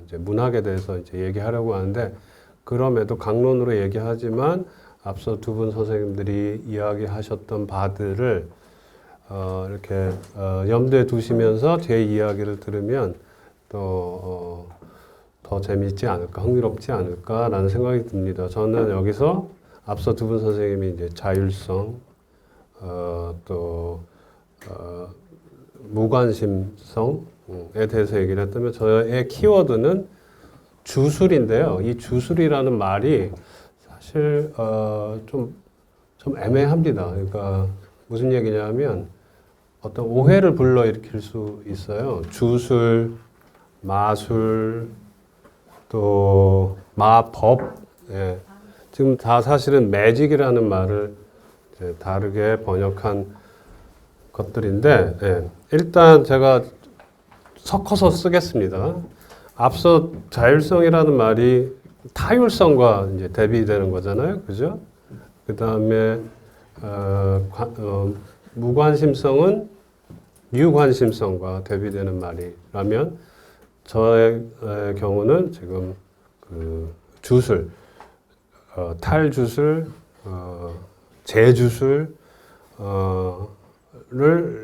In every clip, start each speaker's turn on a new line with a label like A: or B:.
A: 이제 문학에 대해서 이제 얘기하려고 하는데, 그럼에도 강론으로 얘기하지만 앞서 두 분 선생님들이 이야기하셨던 바들을 이렇게 염두에 두시면서 제 이야기를 들으면 또 더 재미있지 않을까, 흥미롭지 않을까라는 생각이 듭니다. 저는 여기서 앞서 두 분 선생님이 이제 자율성, 또 무관심성에 대해서 얘기를 했다면, 저의 키워드는 주술인데요. 이 주술이라는 말이 사실 좀 애매합니다. 그러니까 무슨 얘기냐면 어떤 오해를 불러일으킬 수 있어요. 주술, 마술, 또 마법, 예. 지금 다 사실은 매직이라는 말을 이제 다르게 번역한 것들인데, 예. 일단 제가 섞어서 쓰겠습니다. 앞서 자율성이라는 말이 타율성과 이제 대비되는 거잖아요, 그죠? 그 다음에 무관심성은 유관심성과 대비되는 말이라면, 저의 경우는 지금 그 주술, 탈주술, 재주술,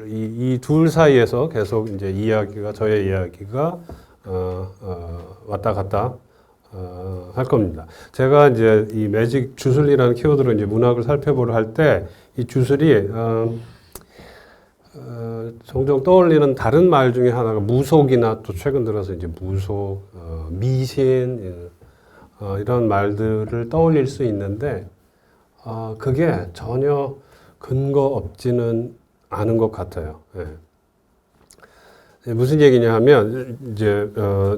A: 이 둘 사이에서 계속 이제 저의 이야기가 왔다 갔다 할 겁니다. 제가 이제 이 매직 주술이라는 키워드로 이제 문학을 살펴보려 할 때, 이 주술이 종종 떠올리는 다른 말 중에 하나가 무속이나, 또 최근 들어서 이제 무속, 미신, 이런 말들을 떠올릴 수 있는데, 그게 전혀 근거 없지는 않은 것 같아요. 예. 무슨 얘기냐 하면, 이제,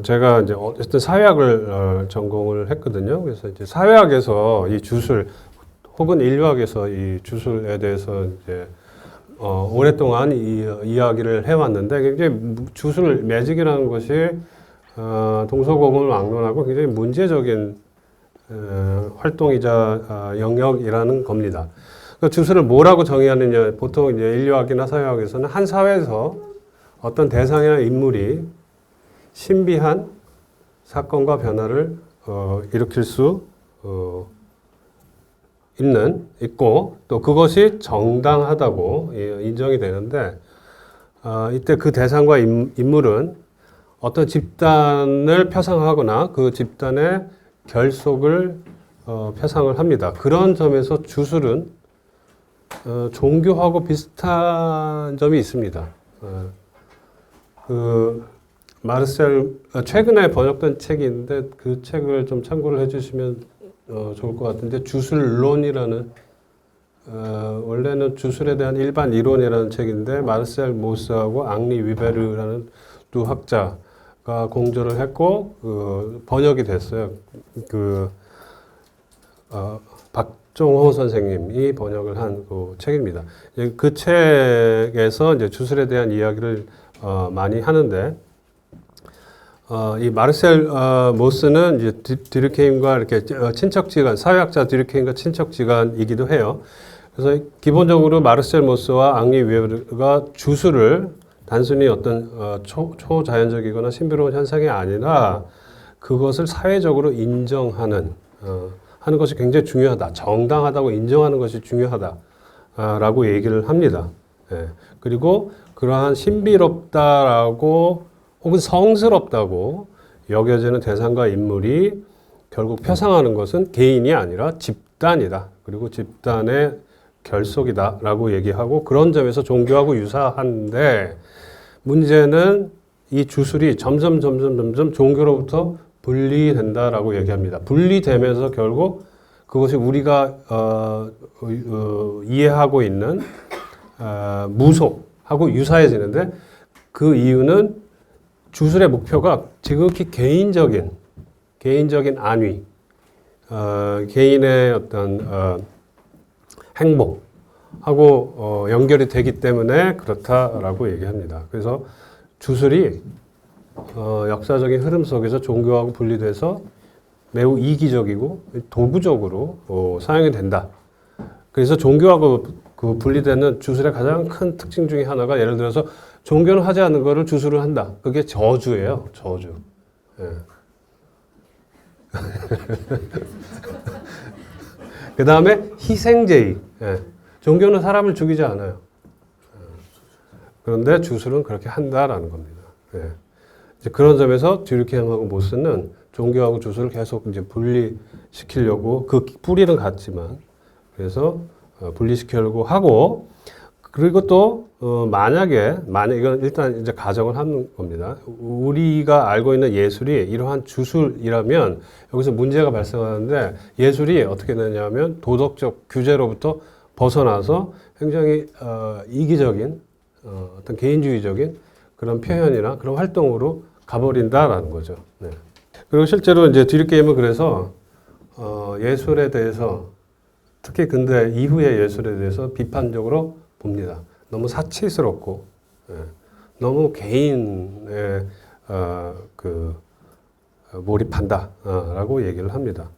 A: 제가 이제 어쨌든 사회학을 전공을 했거든요. 그래서 이제 사회학에서 이 주술, 혹은 인류학에서 이 주술에 대해서 이제 오랫동안 이야기를 해왔는데, 굉장히 주술, 매직이라는 것이 동서고금을 막론하고 굉장히 문제적인 활동이자 영역이라는 겁니다. 그 주술을 뭐라고 정의하느냐, 보통 이제 인류학이나 사회학에서는 한 사회에서 어떤 대상이나 인물이 신비한 사건과 변화를 일으킬 수 있고, 또 그것이 정당하다고 인정이 되는데, 이때 그 대상과 인물은 어떤 집단을 표상하거나 그 집단의 결속을 표상을 합니다. 그런 점에서 주술은 종교하고 비슷한 점이 있습니다. 최근에 번역된 책이 있는데, 그 책을 좀 참고를 해주시면 좋을 것 같은데, 주술론이라는, 원래는 주술에 대한 일반 이론이라는 책인데, 마르셀 모스하고 앙리 위베르라는 두 학자가 공저를 했고, 번역이 됐어요. 박종호 선생님이 번역을 한 그 책입니다. 그 책에서 이제 주술에 대한 이야기를 많이 하는데, 이 마르셀 모스는 이제 드르케임과 이렇게 친척지간, 사회학자 드르케임과 친척지간이기도 해요. 그래서 기본적으로 마르셀 모스와 앙리 위베르가 주술을 단순히 어떤 초자연적이거나 신비로운 현상이 아니라 그것을 사회적으로 인정하는 하는 것이 굉장히 중요하다. 정당하다고 인정하는 것이 중요하다라고 얘기를 합니다. 예. 그리고 그러한 신비롭다라고 혹은 성스럽다고 여겨지는 대상과 인물이 결국 표상하는 것은 개인이 아니라 집단이다. 그리고 집단의 결속이다 라고 얘기하고, 그런 점에서 종교하고 유사한데, 문제는 이 주술이 점점 종교로부터 분리된다라고 얘기합니다. 분리되면서 결국 그것이 우리가 이해하고 있는 무속하고 유사해지는데, 그 이유는 주술의 목표가 지극히 개인적인 안위, 개인의 어떤 행복하고 연결이 되기 때문에 그렇다라고 얘기합니다. 그래서 주술이 역사적인 흐름 속에서 종교하고 분리돼서 매우 이기적이고 도구적으로 사용이 된다. 그래서 종교하고 그 분리되는 주술의 가장 큰 특징 중에 하나가 예를 들어서 종교는 하지 않는 거를 주술을 한다. 그게 저주예요. 저주. 예. 그 다음에 희생제의. 예. 종교는 사람을 죽이지 않아요. 그런데 주술은 그렇게 한다라는 겁니다. 예. 이제 그런 점에서 듀르케임하고 모스는 종교하고 주술을 계속 이제 분리시키려고 그 뿌리는 같지만 그래서 분리시키려고 하고 그리고 또 만약에 이건 일단 이제 가정을 하는 겁니다. 우리가 알고 있는 예술이 이러한 주술이라면 여기서 문제가 발생하는데 예술이 어떻게 되냐면 도덕적 규제로부터 벗어나서 굉장히 이기적인 어떤 개인주의적인 그런 표현이나 그런 활동으로 가버린다라는 거죠. 네. 그리고 실제로 이제 듀르케임은 그래서 예술에 대해서 특히 근대 이후의 예술에 대해서 비판적으로 봅니다. 너무 사치스럽고 너무 개인에 몰입한다라고 얘기를 합니다.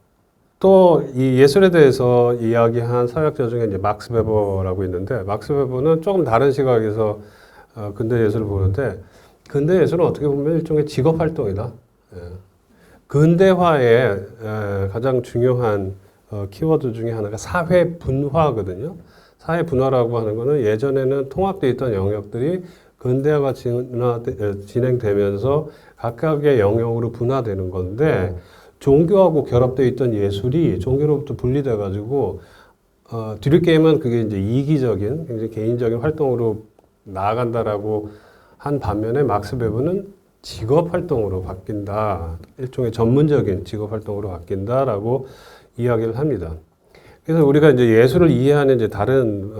A: 또 이 예술에 대해서 이야기한 사회학자 중에 이제 막스 베버라고 있는데 막스 베버는 조금 다른 시각에서 근대 예술을 보는데 근대 예술은 어떻게 보면 일종의 직업 활동이다. 근대화의 가장 중요한 키워드 중에 하나가 사회 분화거든요. 사회 분화라고 하는 거는 예전에는 통합되어 있던 영역들이 근대화가 진행되면서 각각의 영역으로 분화되는 건데 종교하고 결합되어 있던 예술이 종교로부터 분리돼 가지고 듀르케임은 그게 이제 이기적인 굉장히 개인적인 활동으로 나아간다라고 한 반면에 막스 베버는 직업 활동으로 바뀐다. 일종의 전문적인 직업 활동으로 바뀐다라고 이야기를 합니다. 그래서 우리가 이제 예술을 이해하는 이제 다른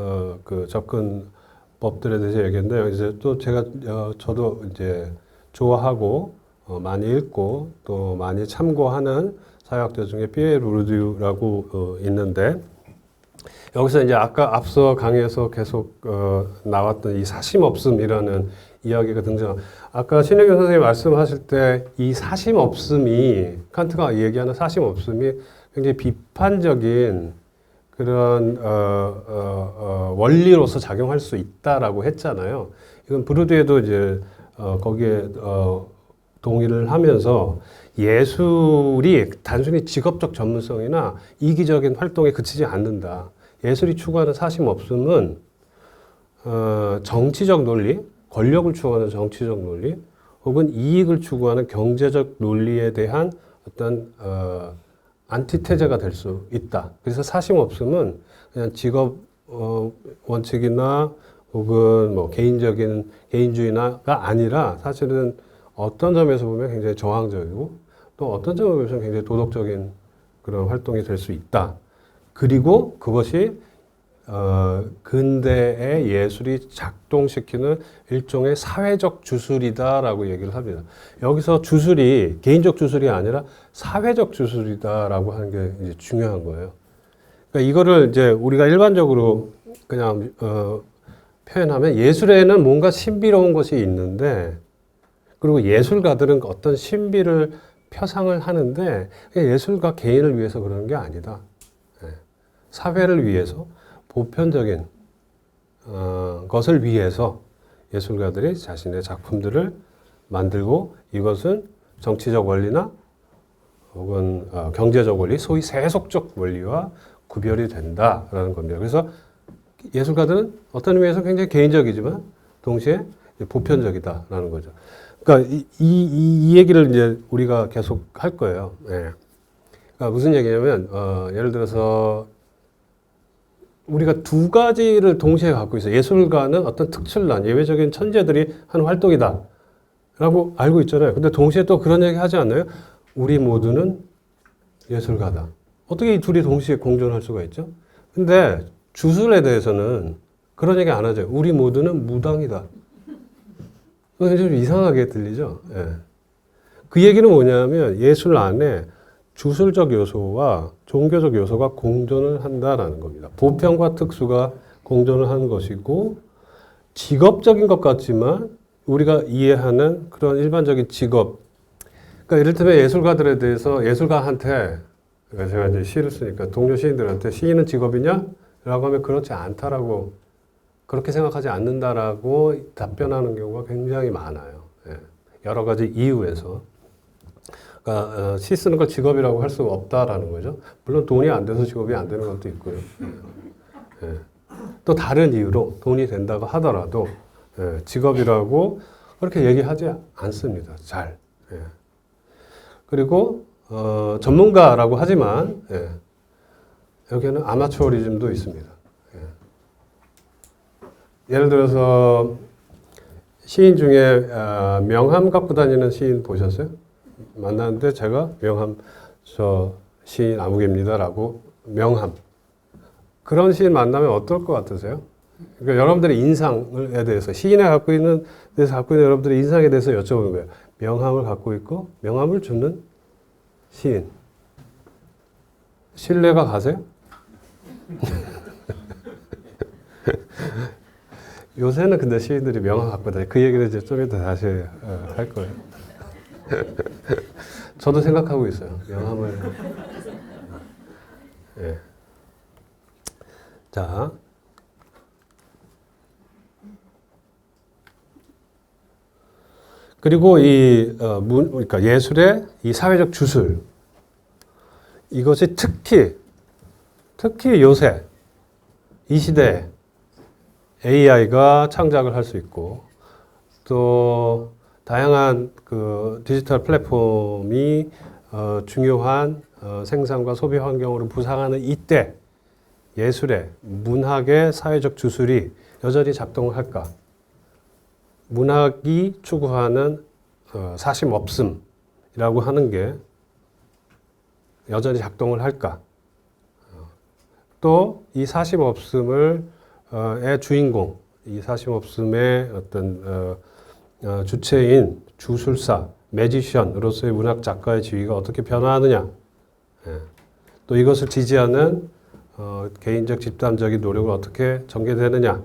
A: 그 접근법들에 대해서 얘기했는데 이제 또 저도 이제 좋아하고 많이 읽고 또 많이 참고하는 사회학자 중에 피에르 루르디유라고 있는데 여기서 이제 아까 앞서 강의에서 계속 나왔던 이 사심없음이라는 이야기가 아까 신혜경 선생님이 말씀하실 때 이 사심없음이 칸트가 얘기하는 사심없음이 굉장히 비판적인 그런 원리로서 작용할 수 있다라고 했잖아요. 이건 브루드에도 이제 거기에 동의를 하면서 예술이 단순히 직업적 전문성이나 이기적인 활동에 그치지 않는다. 예술이 추구하는 사심 없음은 정치적 논리, 권력을 추구하는 정치적 논리, 혹은 이익을 추구하는 경제적 논리에 대한 어떤 안티테제가 될 수 있다. 그래서 사심 없음은 그냥 직업 원칙이나 혹은 뭐 개인주의나가 아니라 사실은 어떤 점에서 보면 굉장히 저항적이고 또 어떤 점에서 굉장히 도덕적인 그런 활동이 될 수 있다. 그리고 그것이 근대의 예술이 작동시키는 일종의 사회적 주술이다라고 얘기를 합니다. 여기서 주술이 개인적 주술이 아니라 사회적 주술이다라고 하는 게 이제 중요한 거예요. 그러니까 이거를 이제 우리가 일반적으로 그냥 표현하면 예술에는 뭔가 신비로운 것이 있는데 그리고 예술가들은 어떤 신비를 표상을 하는데 예술가 개인을 위해서 그러는 게 아니다. 사회를 위해서 보편적인 것을 위해서 예술가들이 자신의 작품들을 만들고 이것은 정치적 원리나 혹은 경제적 원리, 소위 세속적 원리와 구별이 된다라는 겁니다. 그래서 예술가들은 어떤 의미에서 굉장히 개인적이지만 동시에 보편적이다라는 거죠. 그러니까 이 얘기를 이제 우리가 계속 할 거예요. 네. 그러니까 무슨 얘기냐면 예를 들어서 우리가 두 가지를 동시에 갖고 있어요. 예술가는 어떤 특출난 예외적인 천재들이 하는 활동이다 라고 알고 있잖아요. 근데 동시에 또 그런 얘기 하지 않나요? 우리 모두는 예술가다. 어떻게 이 둘이 동시에 공존할 수가 있죠? 근데 주술에 대해서는 그런 얘기 안 하죠. 우리 모두는 무당이다. 좀 이상하게 들리죠? 예. 그 얘기는 뭐냐면 예술 안에 주술적 요소와 종교적 요소가 공존을 한다라는 겁니다. 보편과 특수가 공존을 하는 것이고 직업적인 것 같지만 우리가 이해하는 그런 일반적인 직업. 그러니까 이를테면 예술가들에 대해서 예술가한테 그러니까 제가 이제 시를 쓰니까 동료 시인들한테 시인은 직업이냐? 라고 하면 그렇지 않다라고, 그렇게 생각하지 않는다라고 답변하는 경우가 굉장히 많아요. 예. 여러 가지 이유에서. 그러니까 시 쓰는 걸 직업이라고 할 수가 없다라는 거죠. 물론 돈이 안 돼서 직업이 안 되는 것도 있고요. 예. 또 다른 이유로 돈이 된다고 하더라도 직업이라고 그렇게 얘기하지 않습니다. 잘. 예. 그리고 전문가라고 하지만 여기에는 아마추어리즘도 있습니다. 예를 들어서 시인 중에 명함 갖고 다니는 시인 보셨어요? 만났는데 제가 명함 저 시인 아무개입니다라고 명함. 그런 시인 만나면 어떨 것 같으세요? 그러니까 여러분들의 인상에 대해서 시인이 갖고 있는 여러분들의 인상에 대해서 여쭤보는 거예요. 명함을 갖고 있고 명함을 주는 시인. 신뢰가 가세요? 요새는 근데 시인들이 명함 갖고 다니. 그 얘기를 이제 좀 이따 다시 할 거예요. 저도 생각하고 있어요. 명함을. 예. 자. 그리고 그러니까 예술의 이 사회적 주술. 이것이 특히 요새, 이 시대에 AI가 창작을 할 수 있고, 또 다양한 그 디지털 플랫폼이 중요한 생산과 소비 환경으로 부상하는 이때 예술의, 문학의 사회적 주술이 여전히 작동을 할까? 문학이 추구하는 사심 없음이라고 하는 게 여전히 작동을 할까? 또 이 사심 없음을 의 주인공, 이 사심 없음의 어떤 주체인 주술사, 매지션으로서의 문학 작가의 지위가 어떻게 변화하느냐? 또 이것을 지지하는 개인적 집단적인 노력을 어떻게 전개되느냐?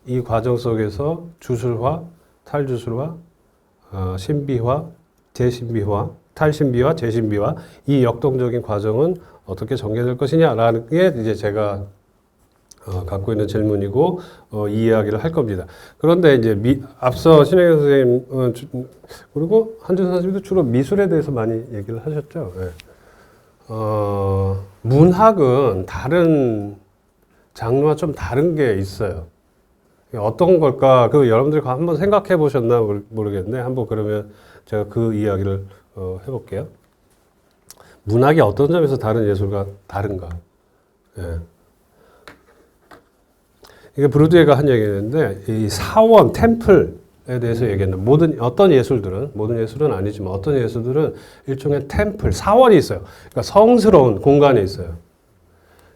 A: 이 과정 속에서 주술화, 탈주술화, 신비화, 재신비화, 탈신비화, 재신비화, 이 역동적인 과정은 어떻게 전개될 것이냐라는 게 이제 제가 갖고 있는 질문이고 이 이야기를 할 겁니다. 그런데 이제 앞서 신혜경 선생님은 그리고 한준 선생님도 주로 미술에 대해서 많이 얘기를 하셨죠. 네. 문학은 다른 장르와 좀 다른 게 있어요. 어떤 걸까? 그 여러분들이 한번 생각해 보셨나 모르겠는데 한번 그러면 제가 그 이야기를 해볼게요. 문학이 어떤 점에서 다른 예술과 다른가? 예. 이게 브루드에가 한 얘기인데 이 사원, 템플에 대해서 얘기했는데 어떤 예술은 아니지만 어떤 예술들은 일종의 템플, 사원이 있어요. 그러니까 성스러운 공간이 있어요.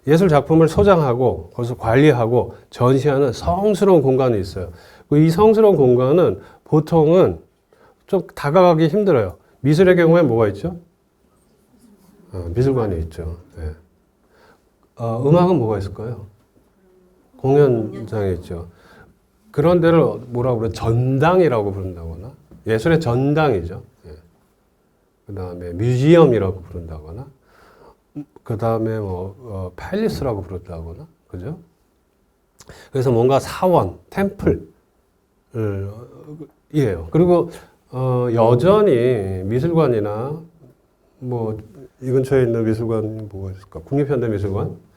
A: 예술 작품을 소장하고 거기서 관리하고 전시하는 성스러운 공간이 있어요. 이 성스러운 공간은 보통은 좀 다가가기 힘들어요. 미술의 경우에 뭐가 있죠? 미술관이 있죠. 네. 음악은 뭐가 있을까요? 공연장이 있죠. 그런 데를 뭐라고 그래? 전당이라고 부른다거나 예술의 전당이죠. 예. 그 다음에 뮤지엄이라고 부른다거나 그 다음에 팰리스라고 부른다거나 그죠? 그래서 뭔가 사원, 템플이에요. 그리고 여전히 미술관이나 이 근처에 있는 미술관이 뭐가 있을까? 국립현대미술관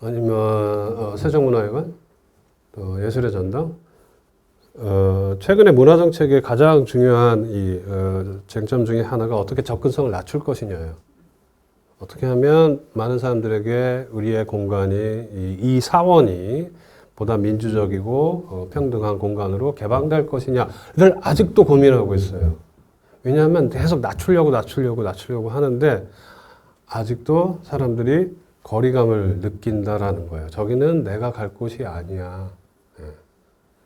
A: 아니면 세종문화회관, 또 예술의 전당. 최근에 문화정책의 가장 중요한 이 쟁점 중에 하나가 어떻게 접근성을 낮출 것이냐예요. 어떻게 하면 많은 사람들에게 우리의 공간이 이 사원이 보다 민주적이고 평등한 공간으로 개방될 것이냐를 아직도 고민하고 있어요. 왜냐하면 계속 낮추려고 하는데 아직도 사람들이 거리감을 느낀다라는 거예요. 저기는 내가 갈 곳이 아니야.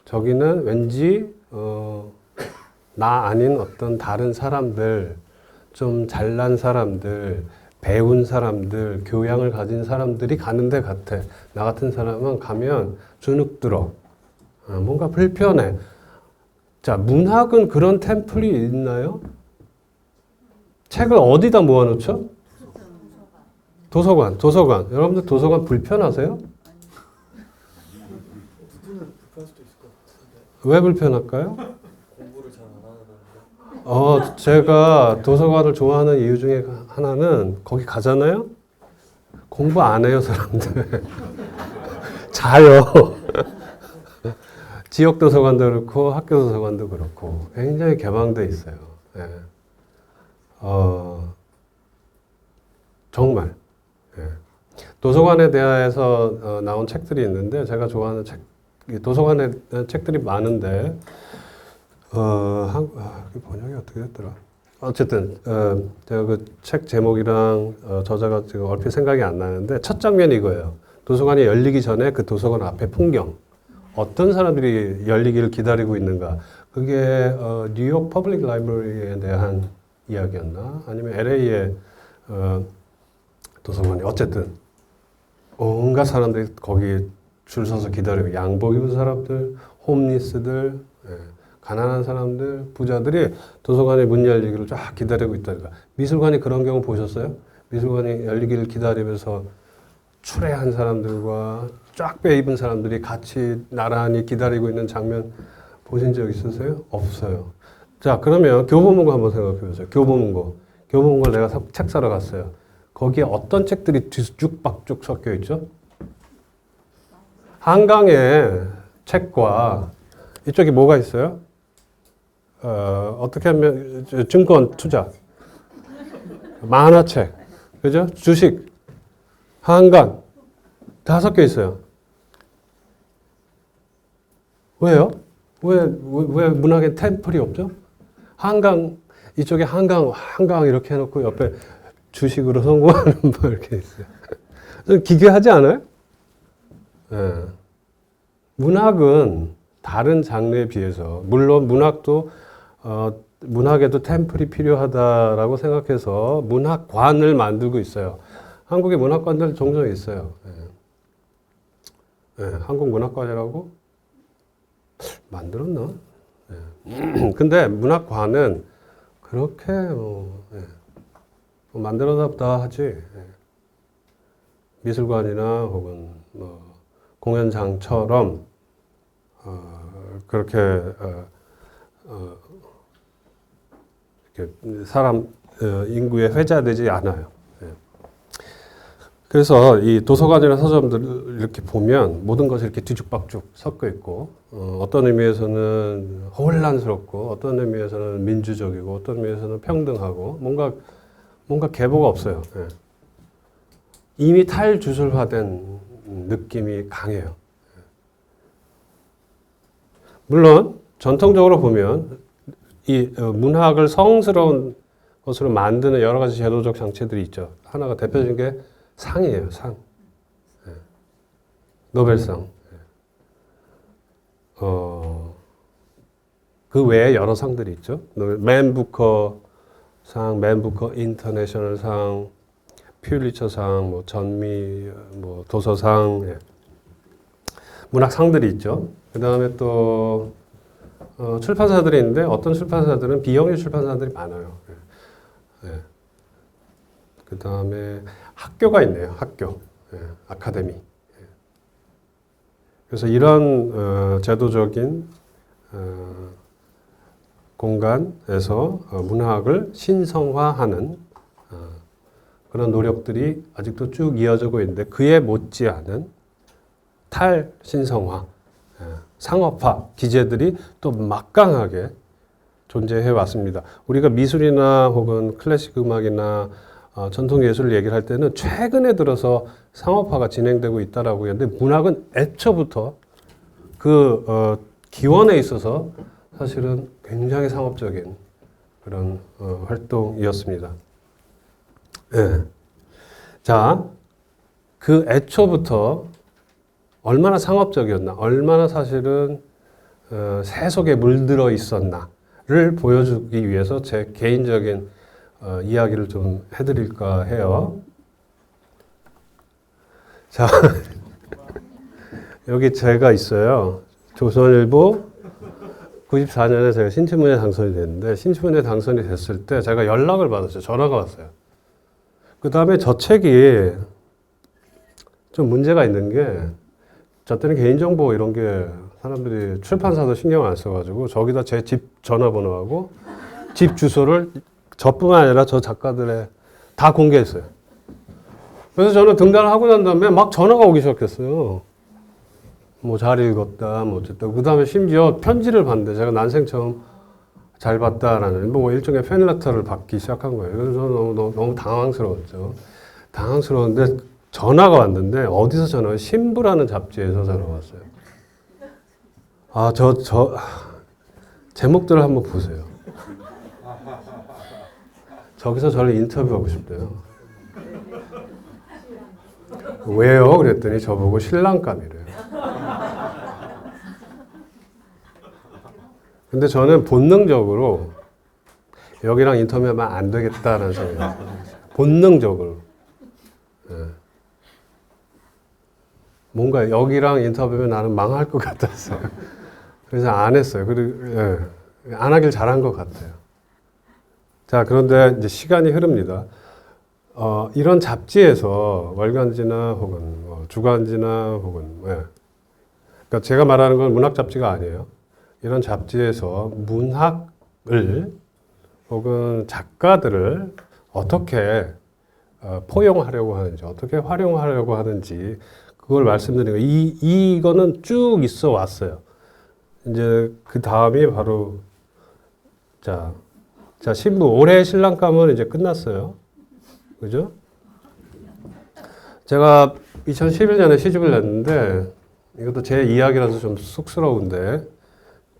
A: 저기는 왠지 나 아닌 어떤 다른 사람들, 좀 잘난 사람들, 배운 사람들, 교양을 가진 사람들이 가는 데 같아. 나 같은 사람은 가면 주눅 들어. 뭔가 불편해. 자, 문학은 그런 템플이 있나요? 책을 어디다 모아놓죠? 도서관. 여러분들 도서관 불편하세요? 왜 불편할까요?
B: 공부를 잘 안 하는데.
A: 제가 도서관을 좋아하는 이유 중에 하나는 거기 가잖아요? 공부 안 해요, 사람들. 자요. 지역 도서관도 그렇고 학교 도서관도 그렇고 굉장히 개방돼 있어요. 예. 정말. 예. 도서관에 대해서 나온 책들이 있는데 제가 좋아하는 책, 도서관에 책들이 많은데 번역이 어떻게 됐더라? 어쨌든 제가 그 책 제목이랑 저자가 지금 얼핏 생각이 안 나는데 첫 장면이 이거예요. 도서관이 열리기 전에 그 도서관 앞에 풍경. 어떤 사람들이 열리기를 기다리고 있는가. 그게 뉴욕 퍼블릭 라이브러리에 대한 이야기였나? 아니면 LA의 도서관이 어쨌든 온갖 사람들이 거기 줄 서서 기다리고 양복 입은 사람들, 홈리스들, 가난한 사람들, 부자들이 도서관의 문 열리기를 쫙 기다리고 있다니까. 미술관이 그런 경우 보셨어요? 미술관이 열리기를 기다리면서 추레한 사람들과 쫙 빼입은 사람들이 같이 나란히 기다리고 있는 장면 보신 적 있으세요? 없어요. 자, 그러면 교보문고 한번 생각해 보세요. 교보문고. 교보문고 내가 책 사러 갔어요. 거기에 어떤 책들이 뒤죽박죽 섞여 있죠? 한강의 책과 이쪽에 뭐가 있어요? 어떻게 하면 증권, 투자, 만화책, 그죠? 주식, 한강 다 섞여 있어요. 왜요? 왜 문학에 템플이 없죠? 한강 이쪽에 한강 이렇게 해놓고 옆에 주식으로 성공하는 뭐 이렇게 있어요. 좀 기괴하지 않아요? 네. 문학은 다른 장르에 비해서 물론 문학도 문학에도 템플이 필요하다라고 생각해서 문학관을 만들고 있어요. 한국의 문학관들 종종 있어요. 네. 네, 한국 문학관이라고 만들었나? 네. 근데 문학관은 그렇게 만들었나 보다 하지. 네. 미술관이나 혹은 공연장처럼 그렇게 이렇게 사람 인구에 회자되지 않아요. 예. 그래서 이 도서관이나 서점들 이렇게 보면 모든 것이 이렇게 뒤죽박죽 섞여 있고 어떤 의미에서는 혼란스럽고 어떤 의미에서는 민주적이고 어떤 의미에서는 평등하고 뭔가 계보가 없어요. 예. 이미 탈주술화된 느낌이 강해요. 물론 전통적으로 보면 이 문학을 성스러운 것으로 만드는 여러 가지 제도적 장치들이 있죠. 하나가 대표적인 게 상이에요. 상. 네. 노벨상. 그 외에 여러 상들이 있죠. 맨 부커 상, 맨 부커 인터내셔널 상, 퓰리처상, 뭐 전미, 뭐 도서상, 예. 문학상들이 있죠. 그 다음에 또 출판사들이 있는데 어떤 출판사들은 비영리 출판사들이 많아요. 예. 예. 그 다음에 학교가 있네요. 학교, 예. 아카데미. 예. 그래서 이런 제도적인 공간에서 문학을 신성화하는 그런 노력들이 아직도 쭉 이어지고 있는데 그에 못지않은 탈신성화, 상업화 기제들이 또 막강하게 존재해 왔습니다. 우리가 미술이나 혹은 클래식 음악이나 전통 예술을 얘기를 할 때는 최근에 들어서 상업화가 진행되고 있다라고 하는데 문학은 애초부터 그 기원에 있어서 사실은 굉장히 상업적인 그런 활동이었습니다. 네. 자, 그 애초부터 얼마나 상업적이었나, 얼마나 사실은 세속에 물들어 있었나를 보여주기 위해서 제 개인적인 이야기를 좀 해드릴까 해요. 자, 여기 제가 있어요. 조선일보 94년에 제가 신춘문예 당선이 됐는데 신춘문예 당선이 됐을 때 제가 연락을 받았어요. 전화가 왔어요. 그 다음에 저 책이 좀 문제가 있는 게 저 때는 개인정보 이런 게 사람들이 출판사도 신경 안 써가지고 저기다 제 집 전화번호하고 집 주소를 저뿐만 아니라 저 작가들의 다 공개했어요. 그래서 저는 등단을 하고 난 다음에 막 전화가 오기 시작했어요. 뭐 잘 읽었다, 뭐 어쨌든. 그 다음에 심지어 편지를 받는데 제가 난생 처음 잘 봤다라는 뭐 일종의 팬레터를 받기 시작한 거예요. 그래서 저는 너무 당황스러웠죠. 당황스러웠는데 전화가 왔는데 어디서 전화가 신부라는 잡지에서 전화가 왔어요. 아, 제목들을 한번 보세요. 저기서 저를 인터뷰하고 싶대요. 왜요? 그랬더니 저보고 신랑감이래요. 근데 저는 본능적으로 여기랑 인터뷰하면 안 되겠다라는 생각이 들어요. 본능적으로. 예. 뭔가 여기랑 인터뷰하면 나는 망할 것 같았어요. 그래서 안 했어요. 그리고 예. 안 하길 잘한 것 같아요. 자, 그런데 이제 시간이 흐릅니다. 이런 잡지에서 월간지나 혹은 뭐 주간지나 혹은 그러니까 제가 말하는 건 문학 잡지가 아니에요. 이런 잡지에서 문학을 혹은 작가들을 어떻게 포용하려고 하는지, 어떻게 활용하려고 하는지 그걸 말씀드리는 거예요. 이거는 쭉 있어 왔어요. 이제 그 다음이 바로 자 신부 올해 신랑감은 이제 끝났어요. 그죠? 제가 2011년에 시집을 냈는데 이것도 제 이야기라서 좀 쑥스러운데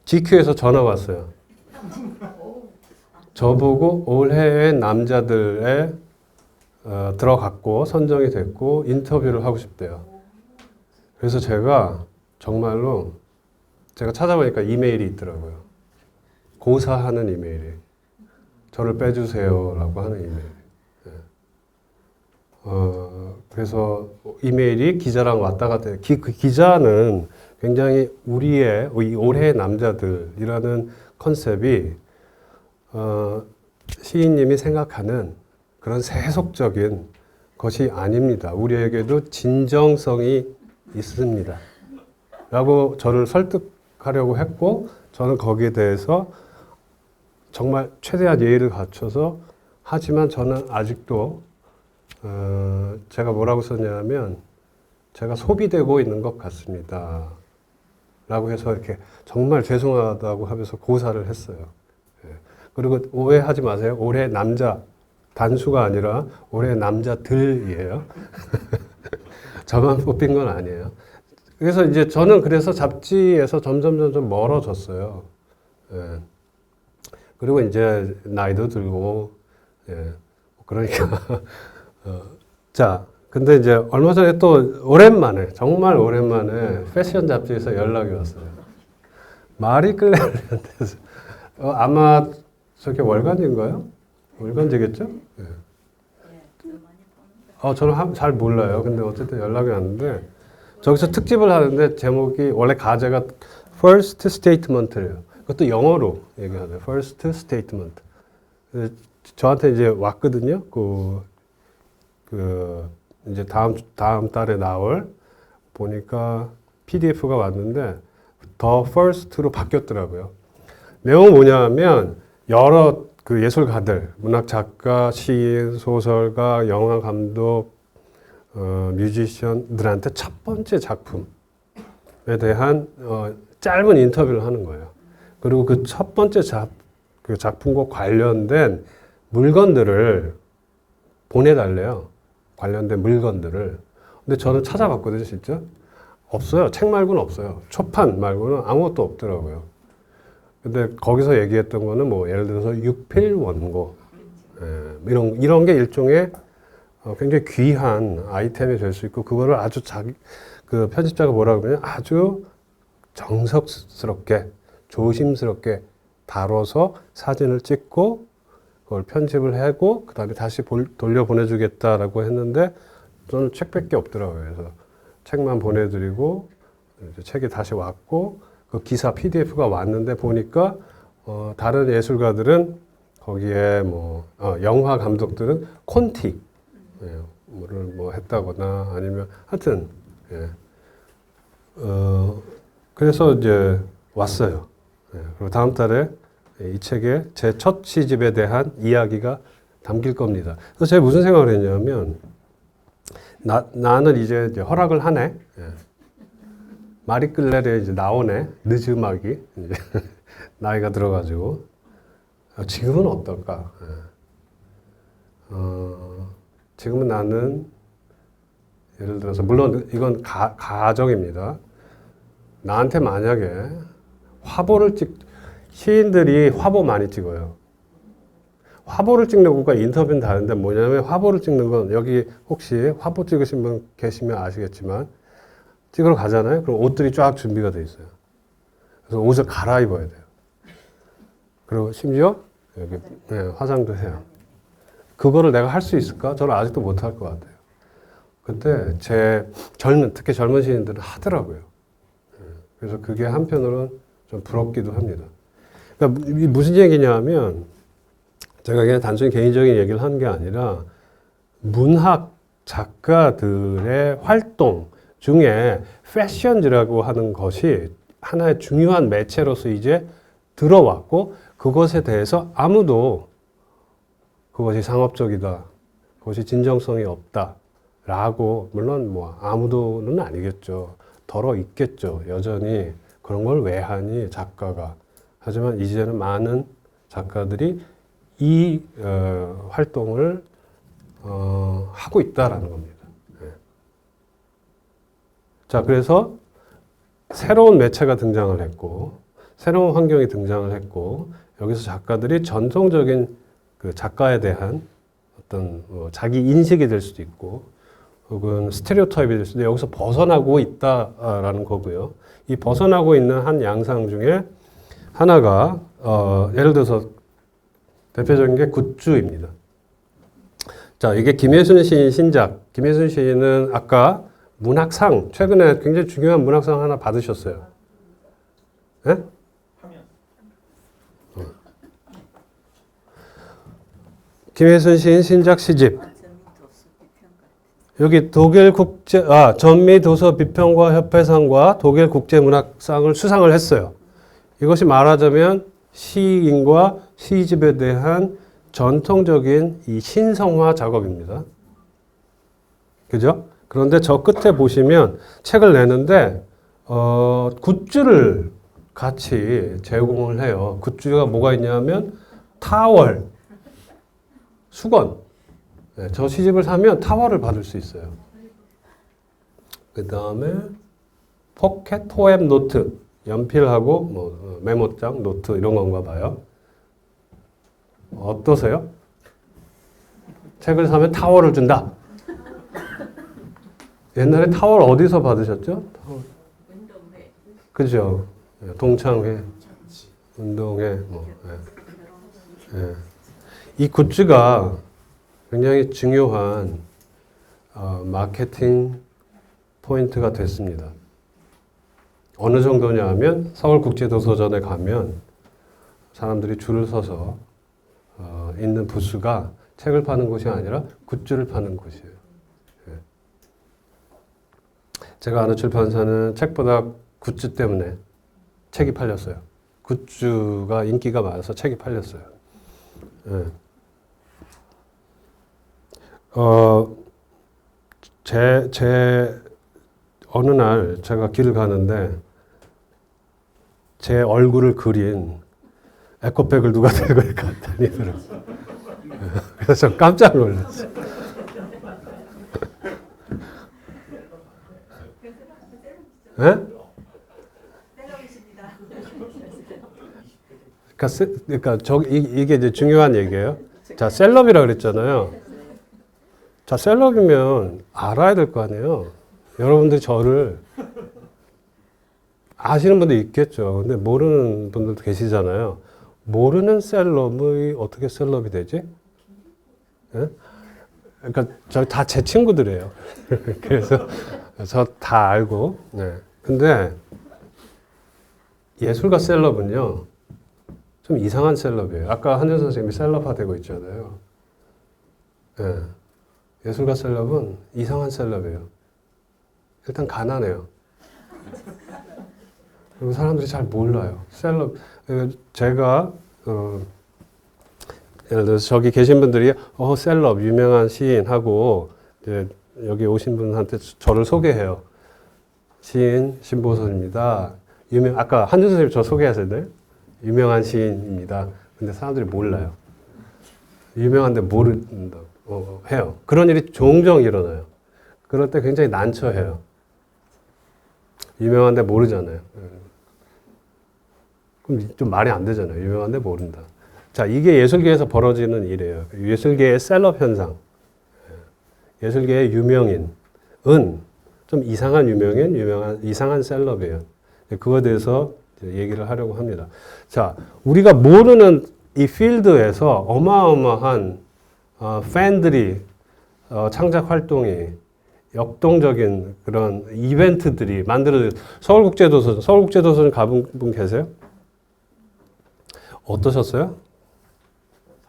A: GQ에서 전화 왔어요. 저보고 올해의 남자들에 들어갔고 선정이 됐고 인터뷰를 하고 싶대요. 그래서 제가 정말로 제가 찾아보니까 이메일이 있더라고요. 고사하는 이메일이. 저를 빼주세요라고 하는 이메일. 그래서 이메일이 기자랑 왔다 갔다 해요. 그 기자는 굉장히 우리의 이 올해의 남자들이라는 컨셉이 시인님이 생각하는 그런 세속적인 것이 아닙니다. 우리에게도 진정성이 있습니다. 라고 저를 설득하려고 했고 저는 거기에 대해서 정말 최대한 예의를 갖춰서 하지만 저는 아직도 제가 뭐라고 썼냐면 제가 소비되고 있는 것 같습니다. 라고 해서 이렇게 정말 죄송하다고 하면서 고사를 했어요. 예. 그리고 오해하지 마세요. 올해 남자 단수가 아니라 올해 남자들이에요. 저만 뽑힌 건 아니에요. 그래서 이제 저는 그래서 잡지에서 점점 멀어졌어요. 예. 그리고 이제 나이도 들고 예. 그러니까 자, 근데 이제 얼마 전에 또 오랜만에 정말 오랜만에 패션 잡지에서 연락이 왔어요. 마리 클레르한테서 아마 저게 월간지인가요? 월간지겠죠? 네. 저는 잘 몰라요. 근데 어쨌든 연락이 왔는데 저기서 특집을 하는데 제목이 원래 가제가 First Statement래요. 그것도 영어로 얘기하네요. First Statement. 저한테 이제 왔거든요. 이제 다음 달에 나올 보니까 PDF가 왔는데 더 first로 바뀌었더라고요. 내용은 뭐냐면 여러 그 예술가들, 문학 작가, 시인, 소설가, 영화 감독, 뮤지션들한테 첫 번째 작품에 대한 짧은 인터뷰를 하는 거예요. 그리고 그 첫 번째 그 작품과 관련된 물건들을 보내달래요. 관련된 물건들을. 근데 저는 찾아봤거든요, 진짜. 없어요. 책 말고는 없어요. 초판 말고는 아무것도 없더라고요. 근데 거기서 얘기했던 거는 뭐 예를 들어서 육필 원고, 이런 게 일종의 굉장히 귀한 아이템이 될 수 있고, 그거를 아주 그 편집자가 뭐라고 그러냐, 아주 정석스럽게, 조심스럽게 다뤄서 사진을 찍고, 그걸 편집을 하고 그 다음에 다시 돌려 보내주겠다라고 했는데 저는 책밖에 없더라고요. 그래서 책만 보내드리고 이제 책이 다시 왔고 그 기사 PDF가 왔는데 보니까 다른 예술가들은 거기에 뭐 영화 감독들은 콘티를 뭐 했다거나 아니면 하여튼 그래서 이제 왔어요. 예, 그리고 다음 달에 이 책에 제 첫 시집에 대한 이야기가 담길 겁니다. 그래서 제가 무슨 생각을 했냐면, 나는 이제 허락을 하네. 예. 마리 끌레르에 이제 나오네. 늦음악이. 이제 나이가 들어가지고. 지금은 어떨까? 예. 지금은 나는, 예를 들어서, 물론 이건 가정입니다. 나한테 만약에 시인들이 화보 많이 찍어요. 화보를 찍는 것과 인터뷰는 다른데 뭐냐면, 화보를 찍는 건 여기 혹시 화보 찍으신 분 계시면 아시겠지만, 찍으러 가잖아요. 그럼 옷들이 쫙 준비가 돼 있어요. 그래서 옷을 갈아입어야 돼요. 그리고 심지어 여기 화장도 해요. 그거를 내가 할 수 있을까? 저는 아직도 못할 것 같아요. 근데 특히 젊은 시인들은 하더라고요. 그래서 그게 한편으로는 좀 부럽기도 합니다. 그러니까 무슨 얘기냐면, 제가 그냥 단순히 개인적인 얘기를 하는 게 아니라, 문학 작가들의 활동 중에 패션이라고 하는 것이 하나의 중요한 매체로서 이제 들어왔고, 그것에 대해서 아무도 그것이 상업적이다, 그것이 진정성이 없다 라고, 물론 뭐 아무도는 아니겠죠. 덜어 있겠죠. 여전히 그런 걸 왜 하니 작가가. 하지만 이제는 많은 작가들이 이 활동을 하고 있다라는 겁니다. 네. 자, 그래서 새로운 매체가 등장을 했고, 새로운 환경이 등장을 했고, 여기서 작가들이 전통적인 그 작가에 대한 어떤 자기 인식이 될 수도 있고, 혹은 스테레오타입이 될 수도 있고, 여기서 벗어나고 있다라는 거고요. 이 벗어나고 있는 한 양상 중에 하나가 예를 들어서 대표적인 게 굿즈입니다. 자, 이게 김혜순 시인 신작. 김혜순 시인은 아까 문학상, 최근에 굉장히 중요한 문학상 하나 받으셨어요. 예? 김혜순 시인 신작 시집. 여기 전미도서 비평가 협회상과 독일 국제문학상을 수상을 했어요. 이것이 말하자면 시인과 시집에 대한 전통적인 이 신성화 작업입니다. 그죠? 그런데 저 끝에 보시면 책을 내는데, 굿즈를 같이 제공을 해요. 굿즈가 뭐가 있냐면, 타월, 수건. 네, 저 시집을 사면 타월을 받을 수 있어요. 그 다음에 포켓 포엠 노트, 연필하고 뭐 메모장, 노트 이런 건가 봐요. 어떠세요? 책을 사면 타월을 준다. 옛날에 타월 어디서 받으셨죠?
C: 운동회.
A: 그죠? 동창회, 운동회. 이 굿즈가 굉장히 중요한 마케팅 포인트가 됐습니다. 어느 정도냐 하면 서울국제도서전에 가면 사람들이 줄을 서서 있는 부스가 책을 파는 곳이 아니라 굿즈를 파는 곳이에요. 제가 아는 출판사는 책보다 굿즈 때문에 책이 팔렸어요. 굿즈가 인기가 많아서 책이 팔렸어요. 어느 날 제가 길을 가는데 제 얼굴을 그린 에코백을 누가 들고 갔다니 들었어요. 그래서 저 깜짝 놀랐어요. 네? 그러니까 이게 이제 중요한 얘기예요. 자, 셀럽이라 그랬잖아요. 자, 셀럽이면 알아야 될 거 아니에요. 여러분들이 저를 아시는 분도 있겠죠. 근데 모르는 분들도 계시잖아요. 모르는 셀럽이 어떻게 셀럽이 되지? 네? 그러니까 저 다 제 친구들이에요. 그래서 저 다 알고. 네. 근데 예술가 셀럽은요, 좀 이상한 셀럽이에요. 아까 한준 선생님이 셀럽화 되고 있잖아요. 네. 예술가 셀럽은 이상한 셀럽이에요. 일단 가난해요. 그리고 사람들이 잘 몰라요. 셀럽 제가 예를 들어서 저기 계신 분들이 셀럽 유명한 시인하고 이제 여기 오신 분한테 저를 소개해요. 시인 신보선입니다. 아까 한준 선생님 저 소개하셨나요? 유명한 시인입니다. 근데 사람들이 몰라요. 유명한데 모른다 해요. 그런 일이 종종 일어나요. 그럴 때 굉장히 난처해요. 유명한데 모르잖아요. 그럼 좀 말이 안 되잖아요. 유명한데 모른다. 자, 이게 예술계에서 벌어지는 일이에요. 예술계의 셀럽 현상. 예술계의 유명인은 좀 이상한 유명인, 이상한 셀럽이에요. 그거에 대해서 얘기를 하려고 합니다. 자, 우리가 모르는 이 필드에서 어마어마한 팬들이 창작 활동이 역동적인 그런 이벤트들이 만들어져. 서울국제도서관 가본 분 계세요? 어떠셨어요?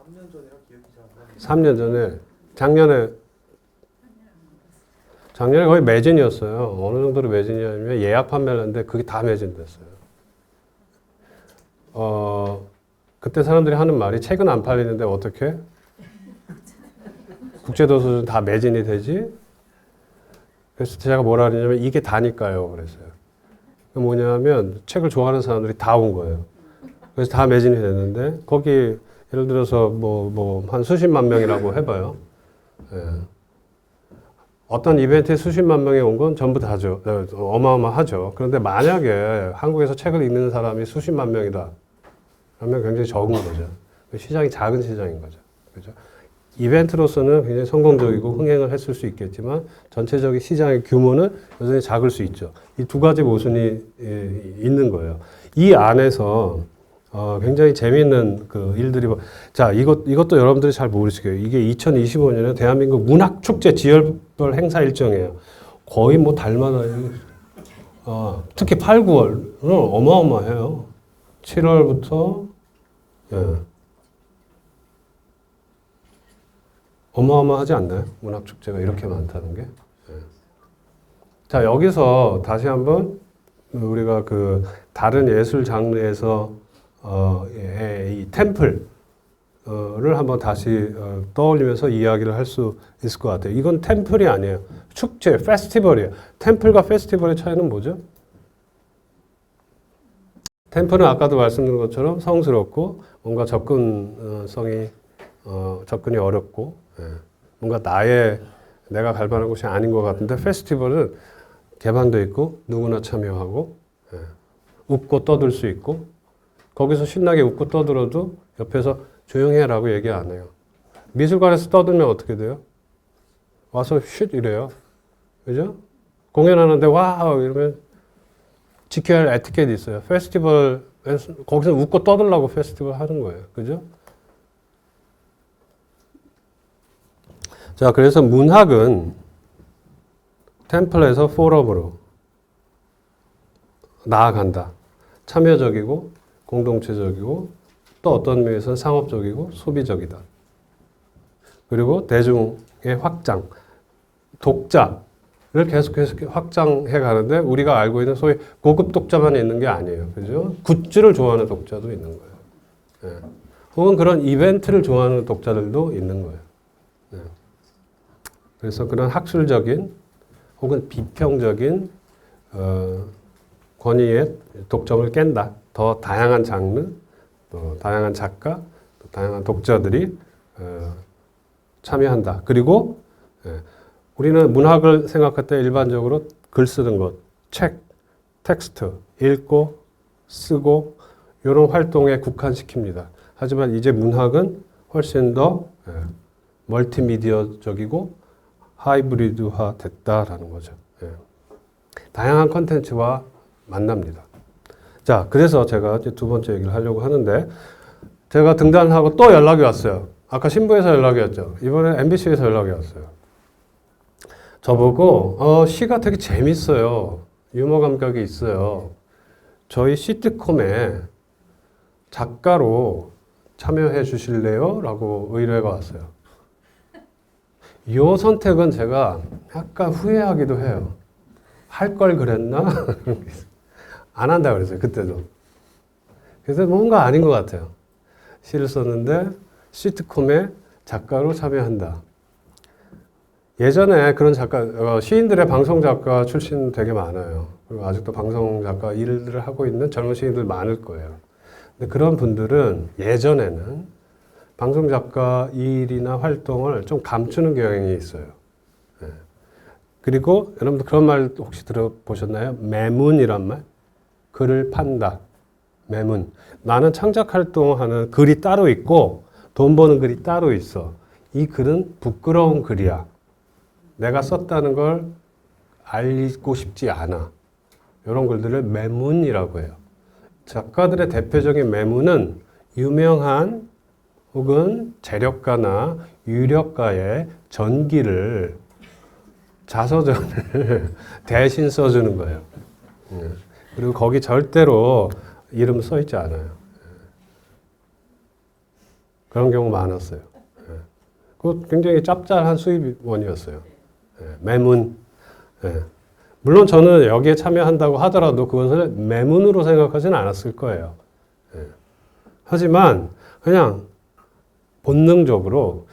B: 3년 전이라 기억이 잘 안 나는데
A: 3년 전에 작년에 거의 매진이었어요. 어느 정도로 매진이었냐면 예약 판매를 했는데 그게 다 매진됐어요. 그때 사람들이 하는 말이 책은 안 팔리는데 어떻게? 국제도서관 다 매진이 되지? 그래서 제가 뭐라 그러냐면 이게 다니까요. 그랬어요. 뭐냐면 책을 좋아하는 사람들이 다 온 거예요. 그래서 다 매진이 됐는데 거기 예를 들어서 한 수십만 명이라고 해봐요. 예. 어떤 이벤트에 수십만 명이 온 건 전부 다죠. 어마어마하죠. 그런데 만약에 한국에서 책을 읽는 사람이 수십만 명이다. 그러면 굉장히 적은 거죠. 시장이 작은 시장인 거죠. 그죠? 이벤트로서는 굉장히 성공적이고 흥행을 했을 수 있겠지만 전체적인 시장의 규모는 여전히 작을 수 있죠. 이 두 가지 모순이 있는 거예요. 이 안에서 굉장히 재미있는 그 일들이 자 이것도 여러분들이 잘 모르실 거예요. 이게 2025년에 대한민국 문학축제 지열별 행사 일정이에요. 거의 뭐 달마다 특히 8, 9월은 어마어마해요. 7월부터 어마어마하지 않나요? 문학축제가 이렇게 많다는 게. 자, 여기서 다시 한번 우리가 그 다른 예술 장르에서 이 템플을 한번 다시 떠올리면서 이야기를 할 수 있을 것 같아요. 이건 템플이 아니에요. 축제, 페스티벌이에요. 템플과 페스티벌의 차이는 뭐죠? 템플은 아까도 말씀드린 것처럼 성스럽고 뭔가 접근이 어렵고 뭔가 내가 갈 만한 곳이 아닌 것 같은데 페스티벌은 개방돼 있고 누구나 참여하고 웃고 떠들 수 있고 거기서 신나게 웃고 떠들어도 옆에서 조용히 해라고 얘기 안 해요. 미술관에서 떠들면 어떻게 돼요? 와서 쉿 이래요. 그죠? 공연하는데 와우 이러면 지켜야 할 에티켓이 있어요. 페스티벌 거기서 웃고 떠들라고 페스티벌 하는 거예요. 그죠? 자, 그래서 문학은 템플에서 포럼으로 나아간다. 참여적이고 공동체적이고 또 어떤 면에서는 상업적이고 소비적이다. 그리고 대중의 확장, 독자를 계속해서 확장해 가는데 우리가 알고 있는 소위 고급 독자만 있는 게 아니에요. 그죠? 굿즈를 좋아하는 독자도 있는 거예요. 네. 혹은 그런 이벤트를 좋아하는 독자들도 있는 거예요. 네. 그래서 그런 학술적인 혹은 비평적인 권위의 독점을 깬다. 더 다양한 장르, 또 다양한 작가, 또 다양한 독자들이 참여한다. 그리고 우리는 문학을 생각할 때 일반적으로 글 쓰는 것, 책, 텍스트, 읽고, 쓰고 이런 활동에 국한시킵니다. 하지만 이제 문학은 훨씬 더 멀티미디어적이고 하이브리드화 됐다라는 거죠. 다양한 컨텐츠와 만납니다. 자, 그래서 제가 이제 두 번째 얘기를 하려고 하는데 제가 등단하고 또 연락이 왔어요. 아까 신부에서 연락이 왔죠. 이번에 MBC에서 연락이 왔어요. 저보고 시가 되게 재밌어요. 유머 감각이 있어요. 저희 시트콤에 작가로 참여해 주실래요? 라고 의뢰가 왔어요. 이 선택은 제가 약간 후회하기도 해요. 할 걸 그랬나? 안 한다 그랬어요. 그때도. 그래서 뭔가 아닌 것 같아요. 시를 썼는데 시트콤의 작가로 참여한다. 예전에 그런 작가, 시인들의 방송 작가 출신 되게 많아요. 그리고 아직도 방송 작가 일을 하고 있는 젊은 시인들 많을 거예요. 근데 그런 분들은 예전에는 방송 작가 일이나 활동을 좀 감추는 경향이 있어요. 예. 그리고 여러분들 그런 말 혹시 들어보셨나요? 매문이란 말? 글을 판다. 매문. 나는 창작 활동하는 글이 따로 있고 돈 버는 글이 따로 있어. 이 글은 부끄러운 글이야. 내가 썼다는 걸 알리고 싶지 않아. 이런 글들을 매문이라고 해요. 작가들의 대표적인 매문은 유명한 혹은 재력가나 유력가의 전기를 자서전을 대신 써주는 거예요. 그리고 거기 절대로 이름 써 있지 않아요. 그런 경우 많았어요. 그거 굉장히 짭짤한 수입원이었어요. 매문. 물론 저는 여기에 참여한다고 하더라도 그것을 매문으로 생각하지는 않았을 거예요. 하지만 그냥 본능적으로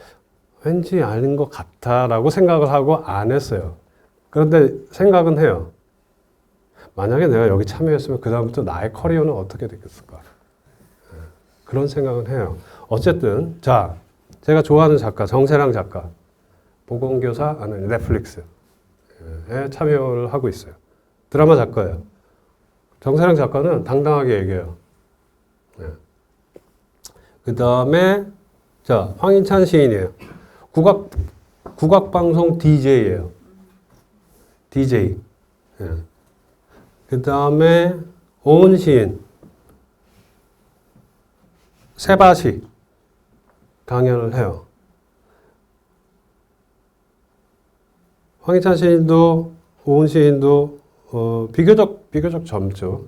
A: 왠지 아닌 것 같다라고 생각을 하고 안 했어요. 그런데 생각은 해요. 만약에 내가 여기 참여했으면 그 다음부터 나의 커리어는 어떻게 됐을까? 그런 생각은 해요. 어쨌든 자, 제가 좋아하는 작가 정세랑 작가 보건교사 하는 넷플릭스에 참여를 하고 있어요. 드라마 작가예요. 정세랑 작가는 당당하게 얘기해요. 그 다음에 자, 황인찬 시인이에요. 국악방송 DJ예요. DJ. 그 다음에 오은 시인. 세바시 강연을 해요. 황희찬 시인도 오은 시인도 비교적 젊죠.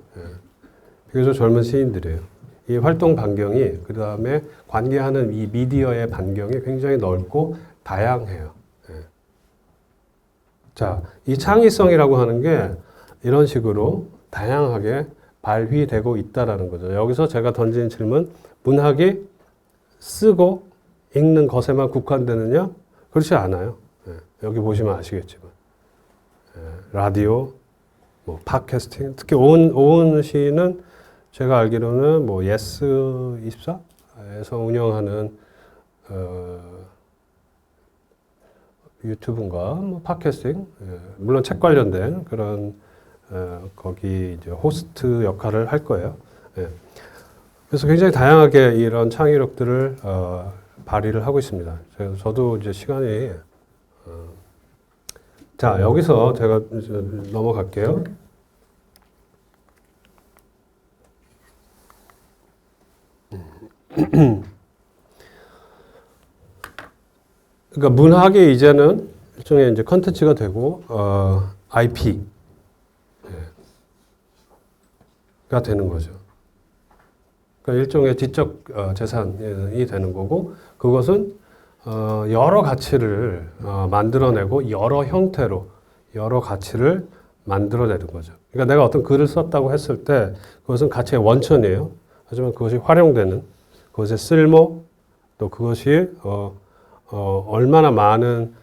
A: 비교적 젊은 시인들이에요. 이 활동 반경이 그 다음에 관계하는 이 미디어의 반경이 굉장히 넓고 다양해요. 자, 이 창의성이라고 하는 게 이런 식으로 다양하게 발휘되고 있다라는 거죠. 여기서 제가 던진 질문, 문학이 쓰고 읽는 것에만 국한되느냐? 그렇지 않아요. 여기 보시면 아시겠지만. 라디오, 뭐 팟캐스팅, 특히 오은 시인은 제가 알기로는 뭐 예스24에서 운영하는 유튜브인가 뭐 팟캐스팅, 물론 책 관련된 그런 거기 이제 호스트 역할을 할 거예요. 그래서 굉장히 다양하게 이런 창의력들을 발휘를 하고 있습니다. 저도 이제 시간이 자, 여기서 제가 이제 넘어갈게요. 그러니까 문학이 이제는 일종의 이제 컨텐츠가 되고 IP가 되는 거죠. 그러니까 일종의 지적 재산이 되는 거고 그것은 여러 가치를 만들어내고 여러 형태로 여러 가치를 만들어내는 거죠. 그러니까 내가 어떤 글을 썼다고 했을 때 그것은 가치의 원천이에요. 하지만 그것이 활용되는 그것의 쓸모 또 그것이 얼마나 많은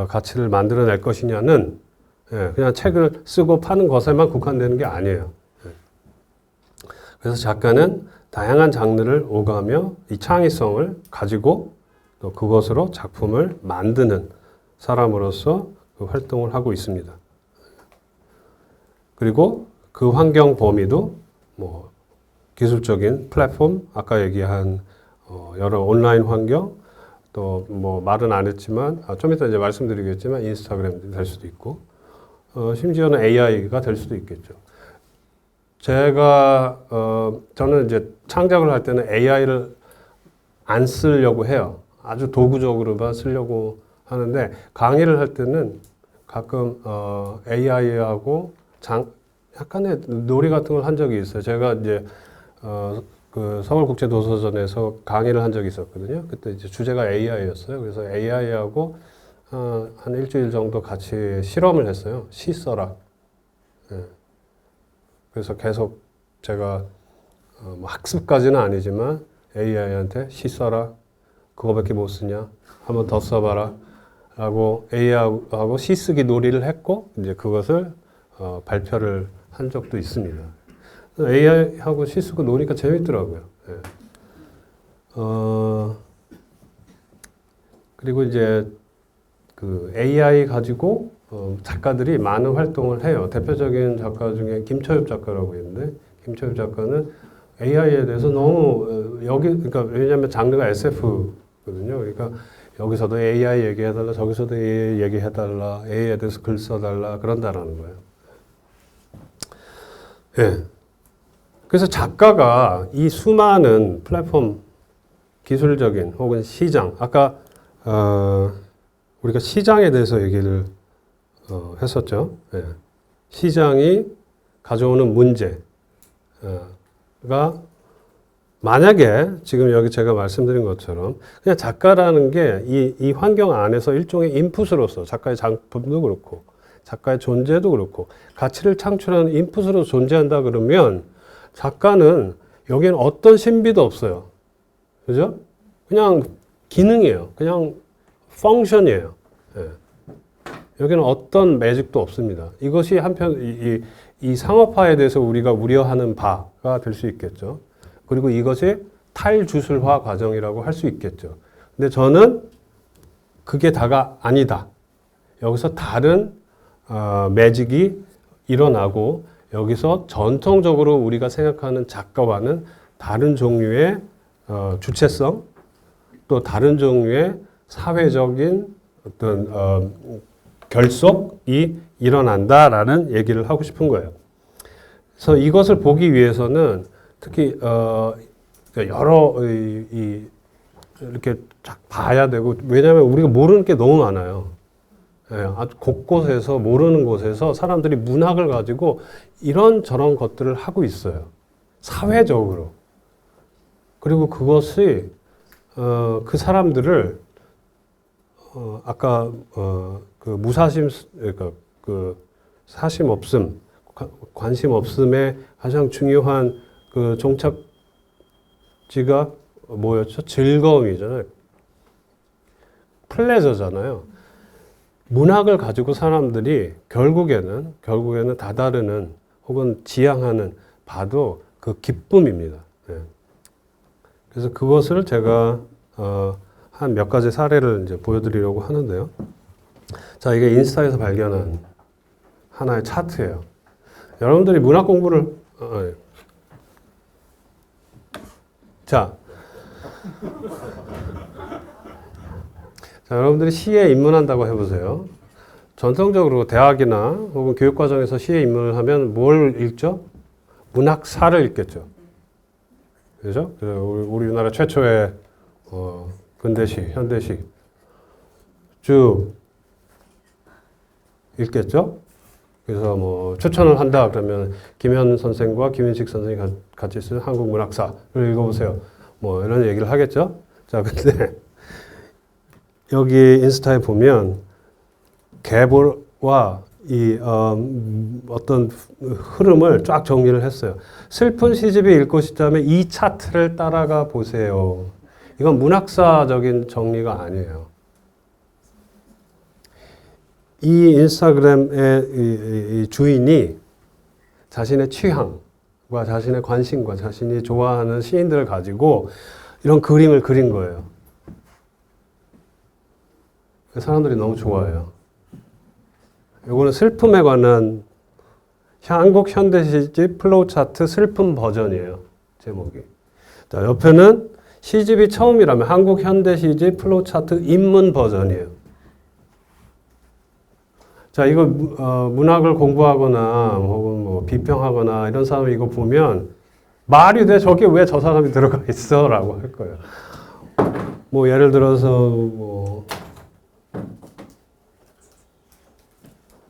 A: 가치를 만들어낼 것이냐는 그냥 책을 쓰고 파는 것에만 국한되는 게 아니에요. 그래서 작가는 다양한 장르를 오가며 이 창의성을 가지고 또 그것으로 작품을 만드는 사람으로서 그 활동을 하고 있습니다. 그리고 그 환경 범위도 뭐 기술적인 플랫폼, 아까 얘기한 여러 온라인 환경, 또 뭐 말은 안 했지만 좀 이따 이제 말씀드리겠지만 인스타그램이 될 수도 있고 심지어는 AI가 될 수도 있겠죠. 제가 저는 이제 창작을 할 때는 AI를 안 쓰려고 해요. 아주 도구적으로만 쓰려고 하는데 강의를 할 때는 가끔 AI하고 약간의 놀이 같은 걸 한 적이 있어요. 제가 이제 그 서울국제도서전에서 강의를 한 적이 있었거든요. 그때 이제 주제가 AI였어요. 그래서 AI하고 한 일주일 정도 같이 실험을 했어요. 시 써라. 그래서 계속 제가 뭐 학습까지는 아니지만 AI한테 시 써라. 그거밖에 못 쓰냐? 한번 더 써봐라. 라고 AI하고 시 쓰기 놀이를 했고 이제 그것을 발표를 한 적도 있습니다. AI하고 시 쓰고 노니까 재밌더라고요. 예. 그리고 이제 그 AI 가지고 작가들이 많은 활동을 해요. 대표적인 작가 중에 김철엽 작가라고 있는데 김철엽 작가는 AI에 대해서 너무 그러니까 왜냐하면 장르가 SF거든요. 그러니까 여기서도 AI 얘기해달라, 저기서도 AI 얘기해달라, AI에 대해서 글 써달라 그런다라는 거예요. 예. 그래서 작가가 이 수많은 플랫폼 기술적인 혹은 시장, 아까 우리가 시장에 대해서 얘기를 했었죠. 예. 시장이 가져오는 문제가 만약에 지금 여기 제가 말씀드린 것처럼 그냥 작가라는 게 이 환경 안에서 일종의 인풋으로서 작가의 작품도 그렇고 작가의 존재도 그렇고 가치를 창출하는 인풋으로 존재한다 그러면 작가는 여기에는 어떤 신비도 없어요. 그죠? 그냥 기능이에요. 그냥 펑션이에요. 예. 여기는 어떤 매직도 없습니다. 이것이 한편 이 상업화에 대해서 우리가 우려하는 바가 될 수 있겠죠. 그리고 이것이 탈주술화 과정이라고 할 수 있겠죠. 근데 저는 그게 다가 아니다. 여기서 다른 매직이 일어나고 여기서 전통적으로 우리가 생각하는 작가와는 다른 종류의 주체성 또 다른 종류의 사회적인 어떤 결속이 일어난다라는 얘기를 하고 싶은 거예요. 그래서 이것을 보기 위해서는 특히 여러 이렇게 봐야 되고 왜냐하면 우리가 모르는 게 너무 많아요. 예, 아주 곳곳에서 모르는 곳에서 사람들이 문학을 가지고 이런저런 것들을 하고 있어요. 사회적으로. 그리고 그것이 그 사람들을 아까 그 무사심 그러니까 그 사심 없음, 관심 없음의 가장 중요한 그 종착지가 뭐였죠? 즐거움이잖아요. 플레저잖아요. 문학을 가지고 사람들이 결국에는 다다르는 혹은 지향하는 바도 그 기쁨입니다. 네. 그래서 그것을 제가 한 몇 가지 사례를 이제 보여드리려고 하는데요. 자, 이게 인스타에서 발견한 하나의 차트예요. 여러분들이 문학 공부를 자, 여러분들이 시에 입문한다고 해보세요. 전통적으로 대학이나 혹은 교육과정에서 시에 입문을 하면 뭘 읽죠? 문학사를 읽겠죠. 그죠? 우리나라 최초의 근대시, 현대시 쭉 읽겠죠? 그래서 뭐 추천을 한다 그러면 김현 선생과 김윤식 선생이 같이 쓴 한국 문학사를 읽어보세요. 뭐 이런 얘기를 하겠죠? 자, 근데 여기 인스타에 보면 계보와 이 어떤 흐름을 쫙 정리를 했어요. 슬픈 시집이 읽고 싶다면 이 차트를 따라가 보세요. 이건 문학사적인 정리가 아니에요. 이 인스타그램의 이 주인이 자신의 취향과 자신의 관심과 자신이 좋아하는 시인들을 가지고 이런 그림을 그린 거예요. 사람들이 너무 좋아해요. 이거는 슬픔에 관한 한국 현대시집 플로우 차트 슬픔 버전이에요. 제목이. 자, 옆에는 시집이 처음이라면 한국 현대시집 플로우 차트 입문 버전이에요. 자, 이거 문학을 공부하거나 혹은 뭐 비평하거나 이런 사람이 이거 보면 말이 돼. 저게 왜 저 사람이 들어가 있어? 라고 할 거예요. 뭐 예를 들어서 뭐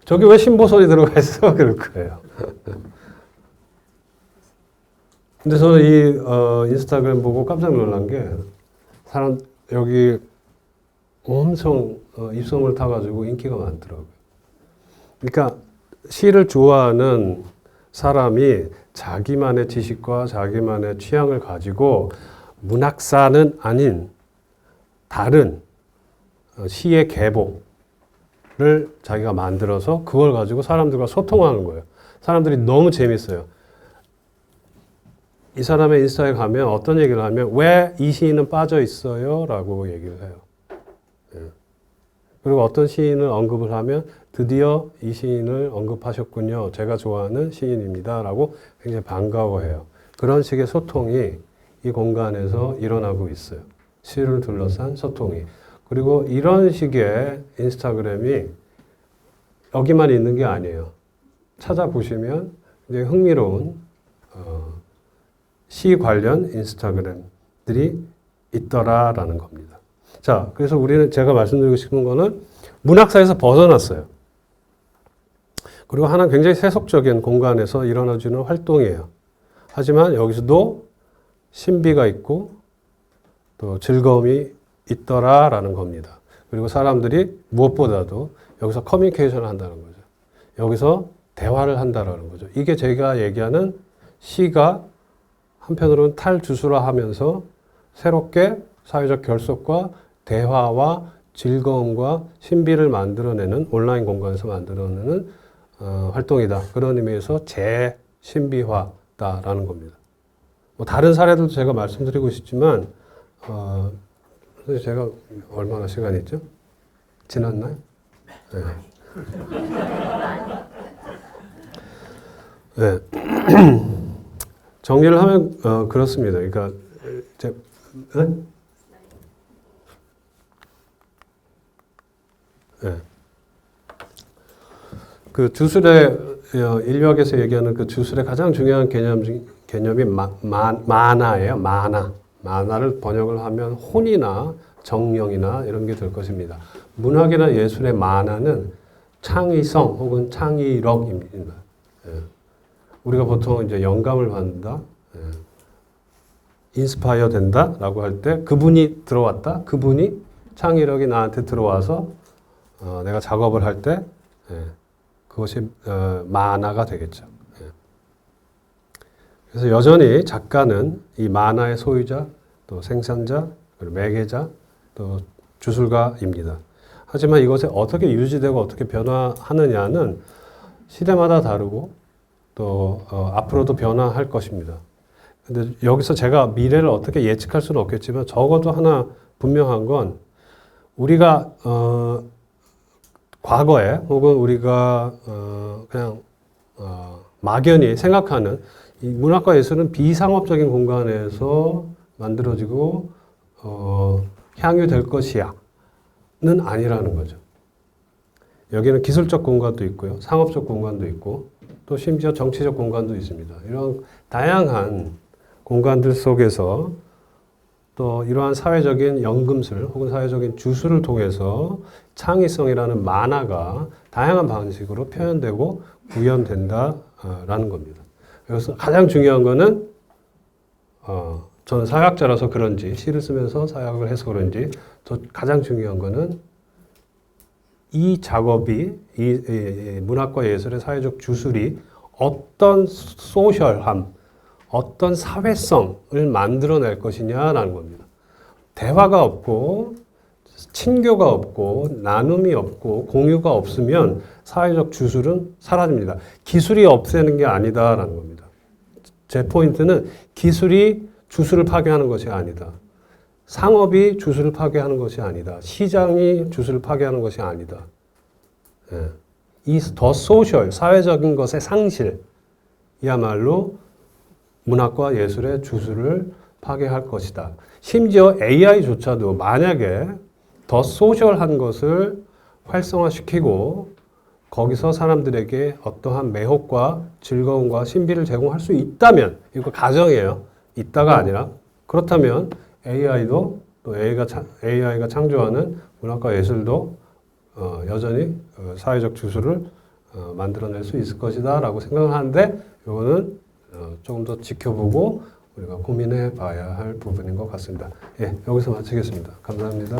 A: 저기 왜 신보선이 들어가 있어? 그럴 거예요. 근데 저는 이 인스타그램 보고 깜짝 놀란 게 사람 여기 엄청 입소문을 타가지고 인기가 많더라고요. 그러니까 시를 좋아하는 사람이 자기만의 지식과 자기만의 취향을 가지고 문학사는 아닌 다른 시의 계보를 자기가 만들어서 그걸 가지고 사람들과 소통하는 거예요. 사람들이 너무 재밌어요. 이 사람의 인스타에 가면 어떤 얘기를 하면 왜 이 시인은 빠져 있어요? 라고 얘기를 해요. 예. 그리고 어떤 시인을 언급을 하면 드디어 이 시인을 언급하셨군요. 제가 좋아하는 시인입니다. 라고 굉장히 반가워해요. 그런 식의 소통이 이 공간에서 일어나고 있어요. 시를 둘러싼 소통이. 그리고 이런 식의 인스타그램이 여기만 있는 게 아니에요. 찾아보시면 이제 흥미로운 시 관련 인스타그램들이 있더라라는 겁니다. 자, 그래서 우리는 제가 말씀드리고 싶은 거는 문학사에서 벗어났어요. 그리고 하나 굉장히 세속적인 공간에서 일어나주는 활동이에요. 하지만 여기서도 신비가 있고 또 즐거움이 있더라라는 겁니다. 그리고 사람들이 무엇보다도 여기서 커뮤니케이션을 한다는 거죠. 여기서 대화를 한다는 거죠. 이게 제가 얘기하는 시가 한편으로는 탈주술화 하면서 새롭게 사회적 결속과 대화와 즐거움과 신비를 만들어내는 온라인 공간에서 만들어내는 활동이다. 그런 의미에서 재신비화다라는 겁니다. 뭐 다른 사례들도 제가 말씀드리고 싶지만 선생님 제가 얼마나 시간이 있죠? 지났나요? 네. 네. 정리를 하면 그렇습니다. 그러니까 네? 네. 그 주술의 인류학에서 얘기하는 그 주술의 가장 중요한 개념이 만화예요. 만화를 번역을 하면 혼이나 정령이나 이런 게 될 것입니다. 문학이나 예술의 만화는 창의성 혹은 창의력입니다. 예. 우리가 보통 이제 영감을 받는다, 인스파이어 된다라고 할 때 그분이 들어왔다, 그분이 창의력이 나한테 들어와서 내가 작업을 할 때 그것이 만화가 되겠죠. 예. 그래서 여전히 작가는 이 만화의 소유자, 또 생산자, 그리고 매개자, 또 주술가입니다. 하지만 이것이 어떻게 유지되고 어떻게 변화하느냐는 시대마다 다르고 또 앞으로도 변화할 것입니다. 근데 여기서 제가 미래를 어떻게 예측할 수는 없겠지만 적어도 하나 분명한 건 우리가 과거에 혹은 우리가 그냥 막연히 생각하는 이 문학과 예술은 비상업적인 공간에서 만들어지고 향유될 것이야는 아니라는 거죠. 여기는 기술적 공간도 있고요, 상업적 공간도 있고 또 심지어 정치적 공간도 있습니다. 이런 다양한 공간들 속에서 또 이러한 사회적인 연금술 혹은 사회적인 주술을 통해서 창의성이라는 만화가 다양한 방식으로 표현되고 구현된다라는 겁니다. 그래서 가장 중요한 거는 저는 사회학자라서 그런지 시를 쓰면서 사회학을 해서 그런지 가장 중요한 거는 이 작업이 이 문학과 예술의 사회적 주술이 어떤 소셜함, 어떤 사회성을 만들어낼 것이냐라는 겁니다. 대화가 없고 친교가 없고 나눔이 없고 공유가 없으면 사회적 주술은 사라집니다. 기술이 없애는 게 아니다라는 겁니다. 제 포인트는 기술이 주술을 파괴하는 것이 아니다. 상업이 주술을 파괴하는 것이 아니다. 시장이 주술을 파괴하는 것이 아니다. 예. 이 더 소셜, 사회적인 것의 상실이야말로 문학과 예술의 주술을 파괴할 것이다. 심지어 AI조차도 만약에 더 소셜한 것을 활성화시키고 거기서 사람들에게 어떠한 매혹과 즐거움과 신비를 제공할 수 있다면, 이거 가정이에요. 있다가 아니라. 그렇다면 AI도 또 AI가 창조하는 문학과 예술도 여전히 사회적 주술을 만들어낼 수 있을 것이다 라고 생각을 하는데 이거는 조금 더 지켜보고 우리가 고민해 봐야 할 부분인 것 같습니다. 예, 여기서 마치겠습니다. 감사합니다.